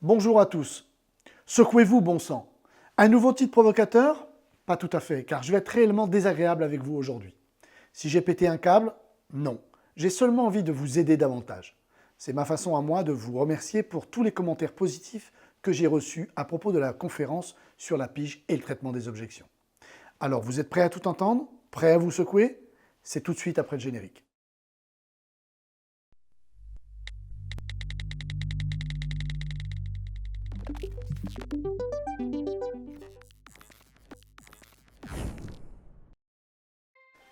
Bonjour à tous. Secouez-vous, bon sang. Un nouveau titre provocateur? Pas tout à fait, car je vais être réellement désagréable avec vous aujourd'hui. Si j'ai pété un câble? Non. J'ai seulement envie de vous aider davantage. C'est ma façon à moi de vous remercier pour tous les commentaires positifs que j'ai reçus à propos de la conférence sur la pige et le traitement des objections. Alors, vous êtes prêts à tout entendre? Prêts à vous secouer? C'est tout de suite après le générique.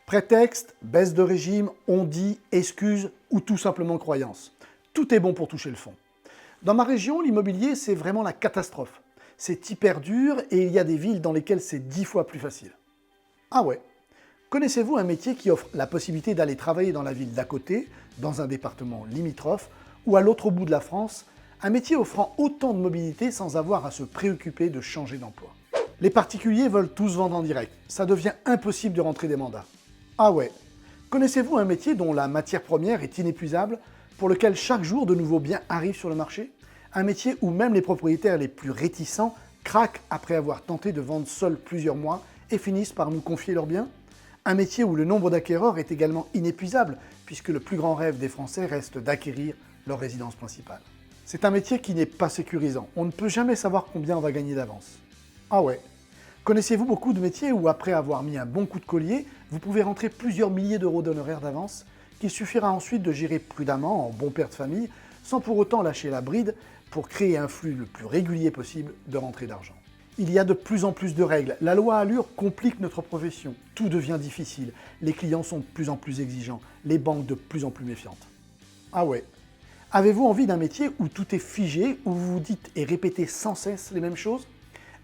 Prétexte, baisse de régime, on-dit, excuse ou tout simplement croyance. Tout est bon pour toucher le fond. Dans ma région, l'immobilier, c'est vraiment la catastrophe. C'est hyper dur et il y a des villes dans lesquelles c'est 10 fois plus facile. Ah ouais. Connaissez-vous un métier qui offre la possibilité d'aller travailler dans la ville d'à côté, dans un département limitrophe, ou à l'autre bout de la France, un métier offrant autant de mobilité sans avoir à se préoccuper de changer d'emploi? Les particuliers veulent tous vendre en direct. Ça devient impossible de rentrer des mandats. Ah ouais. Connaissez-vous un métier dont la matière première est inépuisable, pour lequel chaque jour de nouveaux biens arrivent sur le marché? Un métier où même les propriétaires les plus réticents craquent après avoir tenté de vendre seuls plusieurs mois et finissent par nous confier leurs biens? Un métier où le nombre d'acquéreurs est également inépuisable, puisque le plus grand rêve des Français reste d'acquérir leur résidence principale. C'est un métier qui n'est pas sécurisant. On ne peut jamais savoir combien on va gagner d'avance. Ah ouais. Connaissez-vous beaucoup de métiers où, après avoir mis un bon coup de collier, vous pouvez rentrer plusieurs milliers d'euros d'honoraires d'avance, qu'il suffira ensuite de gérer prudemment, en bon père de famille, sans pour autant lâcher la bride, pour créer un flux le plus régulier possible de rentrée d'argent? Il y a de plus en plus de règles. La loi Allure complique notre profession. Tout devient difficile. Les clients sont de plus en plus exigeants. Les banques de plus en plus méfiantes. Ah ouais. Avez-vous envie d'un métier où tout est figé, où vous vous dites et répétez sans cesse les mêmes choses?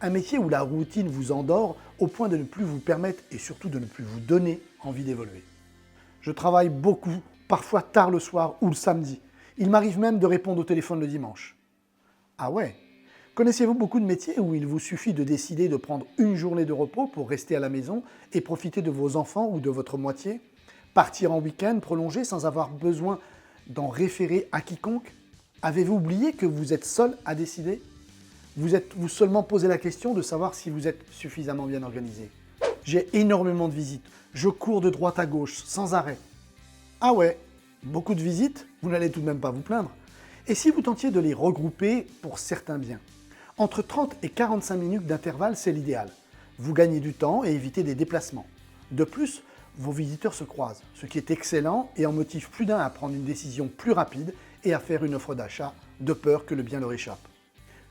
Un métier où la routine vous endort au point de ne plus vous permettre et surtout de ne plus vous donner envie d'évoluer. Je travaille beaucoup, parfois tard le soir ou le samedi. Il m'arrive même de répondre au téléphone le dimanche. Ah ouais? Connaissez-vous beaucoup de métiers où il vous suffit de décider de prendre une journée de repos pour rester à la maison et profiter de vos enfants ou de votre moitié? Partir en week-end prolongé sans avoir besoin d'en référer à quiconque? Avez-vous oublié que vous êtes seul à décider? Vous êtes-vous seulement posé la question de savoir si vous êtes suffisamment bien organisé? J'ai énormément de visites. Je cours de droite à gauche, sans arrêt. Ah ouais, beaucoup de visites? Vous n'allez tout de même pas vous plaindre. Et si vous tentiez de les regrouper pour certains biens? Entre 30 et 45 minutes d'intervalle, c'est l'idéal. Vous gagnez du temps et évitez des déplacements. De plus, vos visiteurs se croisent, ce qui est excellent et en motive plus d'un à prendre une décision plus rapide et à faire une offre d'achat, de peur que le bien leur échappe.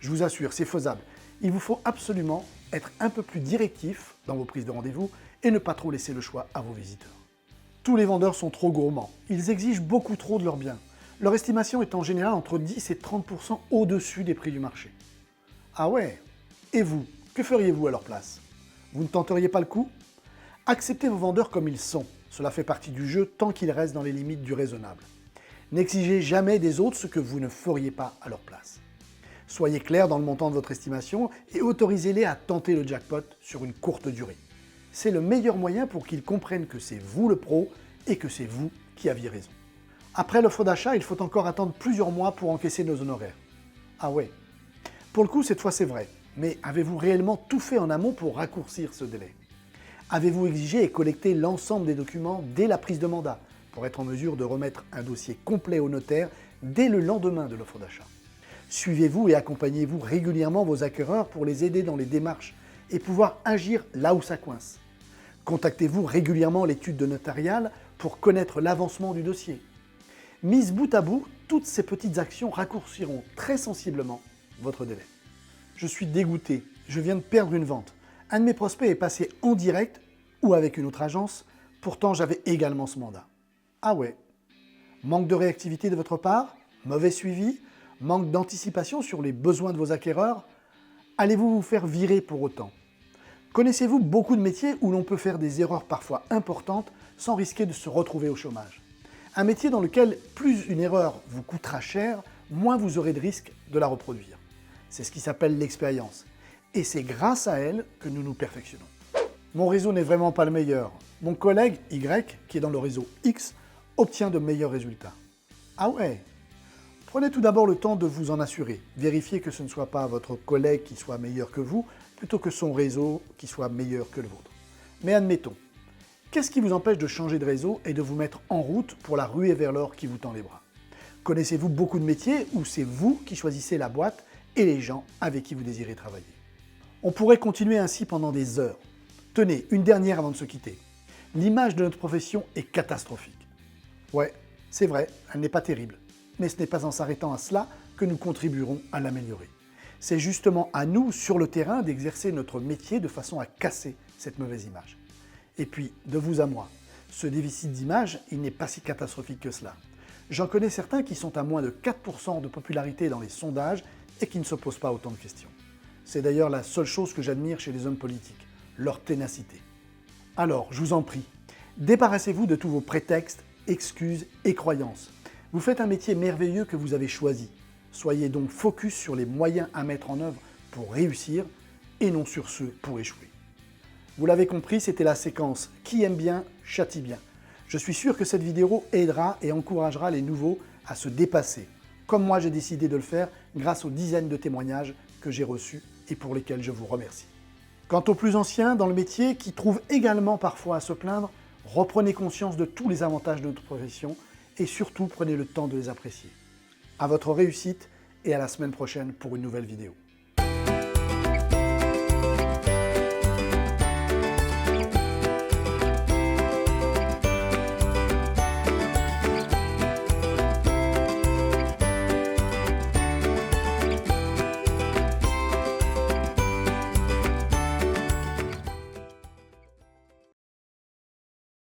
Je vous assure, c'est faisable. Il vous faut absolument être un peu plus directif dans vos prises de rendez-vous et ne pas trop laisser le choix à vos visiteurs. Tous les vendeurs sont trop gourmands. Ils exigent beaucoup trop de leurs biens. Leur estimation est en général entre 10 et 30% au-dessus des prix du marché. Ah ouais? Et vous, que feriez-vous à leur place? Vous ne tenteriez pas le coup? Acceptez vos vendeurs comme ils sont. Cela fait partie du jeu tant qu'ils restent dans les limites du raisonnable. N'exigez jamais des autres ce que vous ne feriez pas à leur place. Soyez clair dans le montant de votre estimation et autorisez-les à tenter le jackpot sur une courte durée. C'est le meilleur moyen pour qu'ils comprennent que c'est vous le pro et que c'est vous qui aviez raison. Après l'offre d'achat, il faut encore attendre plusieurs mois pour encaisser nos honoraires. Ah ouais. Pour le coup, cette fois c'est vrai. Mais avez-vous réellement tout fait en amont pour raccourcir ce délai? Avez-vous exigé et collecté l'ensemble des documents dès la prise de mandat pour être en mesure de remettre un dossier complet au notaire dès le lendemain de l'offre d'achat? Suivez-vous et accompagnez-vous régulièrement vos acquéreurs pour les aider dans les démarches et pouvoir agir là où ça coince? Contactez-vous régulièrement l'étude de notariale pour connaître l'avancement du dossier? Mises bout à bout, toutes ces petites actions raccourciront très sensiblement votre délai. Je suis dégoûté, je viens de perdre une vente. Un de mes prospects est passé en direct ou avec une autre agence, pourtant j'avais également ce mandat. Ah ouais. Manque de réactivité de votre part? Mauvais suivi? Manque d'anticipation sur les besoins de vos acquéreurs? Allez-vous vous faire virer pour autant? Connaissez-vous beaucoup de métiers où l'on peut faire des erreurs parfois importantes sans risquer de se retrouver au chômage? Un métier dans lequel plus une erreur vous coûtera cher, moins vous aurez de risques de la reproduire. C'est ce qui s'appelle l'expérience. Et c'est grâce à elle que nous nous perfectionnons. Mon réseau n'est vraiment pas le meilleur. Mon collègue Y, qui est dans le réseau X, obtient de meilleurs résultats. Ah ouais? Prenez tout d'abord le temps de vous en assurer. Vérifiez que ce ne soit pas votre collègue qui soit meilleur que vous, plutôt que son réseau qui soit meilleur que le vôtre. Mais admettons, qu'est-ce qui vous empêche de changer de réseau et de vous mettre en route pour la ruée vers l'or qui vous tend les bras? Connaissez-vous beaucoup de métiers ou c'est vous qui choisissez la boîte et les gens avec qui vous désirez travailler? On pourrait continuer ainsi pendant des heures. Tenez, une dernière avant de se quitter. L'image de notre profession est catastrophique. Ouais, c'est vrai, elle n'est pas terrible. Mais ce n'est pas en s'arrêtant à cela que nous contribuerons à l'améliorer. C'est justement à nous, sur le terrain, d'exercer notre métier de façon à casser cette mauvaise image. Et puis, de vous à moi, ce déficit d'image, il n'est pas si catastrophique que cela. J'en connais certains qui sont à moins de 4% de popularité dans les sondages et qui ne se posent pas autant de questions. C'est d'ailleurs la seule chose que j'admire chez les hommes politiques, leur ténacité. Alors, je vous en prie, débarrassez-vous de tous vos prétextes, excuses et croyances. Vous faites un métier merveilleux que vous avez choisi. Soyez donc focus sur les moyens à mettre en œuvre pour réussir et non sur ceux pour échouer. Vous l'avez compris, c'était la séquence « Qui aime bien, châtie bien ». Je suis sûr que cette vidéo aidera et encouragera les nouveaux à se dépasser, comme moi j'ai décidé de le faire grâce aux dizaines de témoignages que j'ai reçus et pour lesquels je vous remercie. Quant aux plus anciens dans le métier qui trouvent également parfois à se plaindre, reprenez conscience de tous les avantages de notre profession et surtout prenez le temps de les apprécier. À votre réussite et à la semaine prochaine pour une nouvelle vidéo.